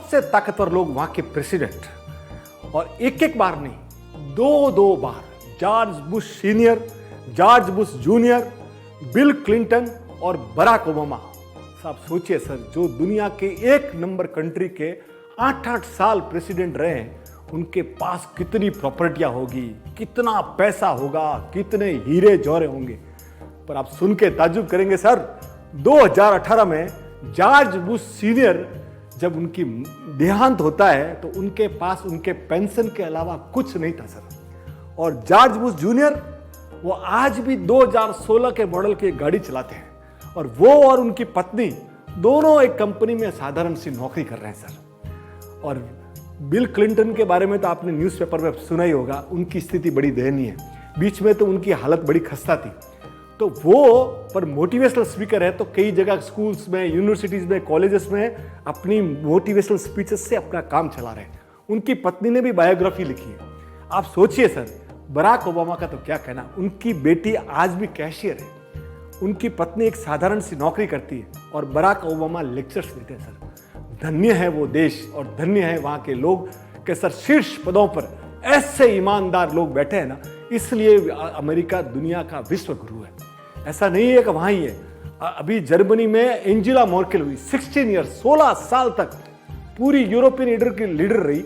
सबसे ताकतवर लोग वहां के प्रेसिडेंट, और एक एक बार नहीं, दो दो बार George Bush senior, George Bush junior, Bill Clinton और बराक ओबामा। साहब सोचिए सर, जो दुनिया के एक नंबर कंट्री के 8-8 साल प्रेसिडेंट रहे हैं, उनके पास कितनी प्रॉपर्टियां होगी, कितना पैसा होगा, कितने हीरे जौहरे होंगे। पर आप सुन के ताज्जुब करेंगे सर, 2018 में जॉर्ज बुश सीनियर जब उनकी देहांत होता है तो उनके पास उनके पेंशन के अलावा कुछ नहीं था सर। और जॉर्ज बुश जूनियर वो आज भी 2016 के मॉडल की गाड़ी चलाते हैं, और वो और उनकी पत्नी दोनों एक कंपनी में साधारण सी नौकरी कर रहे हैं सर। और बिल क्लिंटन के बारे में तो आपने न्यूज़पेपर में सुना ही होगा, उनकी स्थिति बड़ी दयनीय है। बीच में तो उनकी हालत बड़ी खस्ता थी, तो वो पर मोटिवेशनल स्पीकर है, तो कई जगह स्कूल्स में, यूनिवर्सिटीज़ में, कॉलेजेस में अपनी मोटिवेशनल स्पीचेस से अपना काम चला रहे हैं। उनकी पत्नी ने भी बायोग्राफी लिखी है। आप सोचिए सर, बराक ओबामा का तो क्या कहना, उनकी बेटी आज भी कैशियर है, उनकी पत्नी एक साधारण सी नौकरी करती है, और बराक ओबामा लेक्चर्स देते हैं सर। धन्य है वो देश और धन्य है वहाँ के लोग कि सर शीर्ष पदों पर ऐसे ईमानदार लोग बैठे हैं ना, इसलिए अमेरिका दुनिया का विश्व गुरु है। ऐसा नहीं है कि वहाँ ही है, अभी जर्मनी में एंजेला मर्केल हुई, 16 ईयर, 16 साल तक पूरी यूरोपियन लीडर की लीडर रही।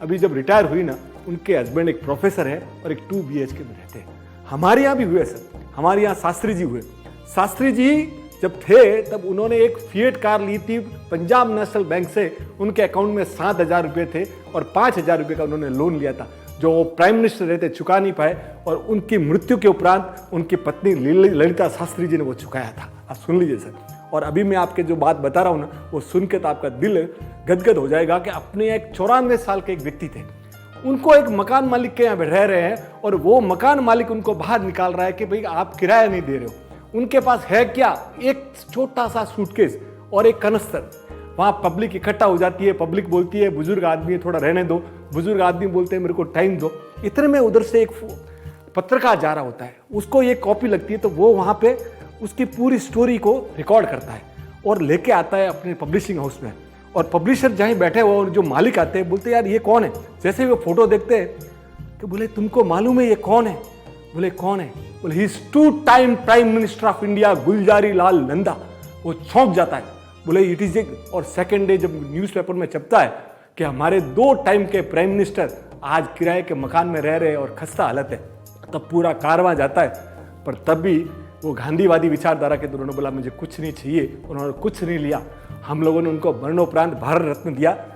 अभी जब रिटायर हुई ना, उनके हस्बैंड एक प्रोफेसर है और एक 2 BHK में रहते हैं। हमारे यहाँ भी हुए सर, हमारे यहाँ शास्त्री जी हुए। शास्त्री जी जब थे तब उन्होंने एक फिएट कार ली थी पंजाब नेशनल बैंक से, उनके अकाउंट में 7,000 रुपये थे और 5,000 रुपये का उन्होंने लोन लिया था, जो वो प्राइम मिनिस्टर रहते चुका नहीं पाए, और उनकी मृत्यु के उपरांत उनकी पत्नी ललिता शास्त्री जी ने वो चुकाया था। आप सुन लीजिए सर। और अभी मैं आपके जो बात बता रहा हूँ ना, वो सुन के तो आपका दिल गदगद हो जाएगा कि अपने एक 94 साल के एक व्यक्ति थे, उनको एक मकान मालिक के यहाँ रह रहे हैं, और वो मकान मालिक उनको बाहर निकाल रहा है कि भाई आप किराया नहीं दे रहे हो। उनके पास है क्या, एक छोटा सा सूटकेस और एक कनस्तर। वहाँ पब्लिक इकट्ठा हो जाती है, पब्लिक बोलती है बुजुर्ग आदमी है, थोड़ा रहने दो। बुजुर्ग आदमी बोलते हैं मेरे को टाइम दो। इतने में उधर से एक पत्रकार जा रहा होता है, उसको ये कॉपी लगती है, तो वो वहाँ पे उसकी पूरी स्टोरी को रिकॉर्ड करता है और लेके आता है अपने पब्लिशिंग हाउस में। और पब्लिशर जहाँ बैठे हुए और जो मालिक आते हैं, बोलते यार ये कौन है। जैसे ही वो फोटो देखते हैं कि बोले तुमको मालूम है ये कौन है। बोले कौन है। बोले he is 2 time prime minister of India Gulzari Lal Nanda. वो चौंक जाता है, बोले इट इज ए। और सेकेंड डे जब न्यूज़पेपर में छपता है कि हमारे 2 टाइम के प्राइम मिनिस्टर आज किराए के मकान में रह रहे हैं और खस्ता हालत है, तब पूरा कारवां जाता है। पर तब भी वो गांधीवादी विचारधारा के उन्होंने बोला मुझे कुछ नहीं चाहिए, उन्होंने कुछ नहीं लिया। हम लोगों ने उनको मरणोपरांत भारत रत्न दिया।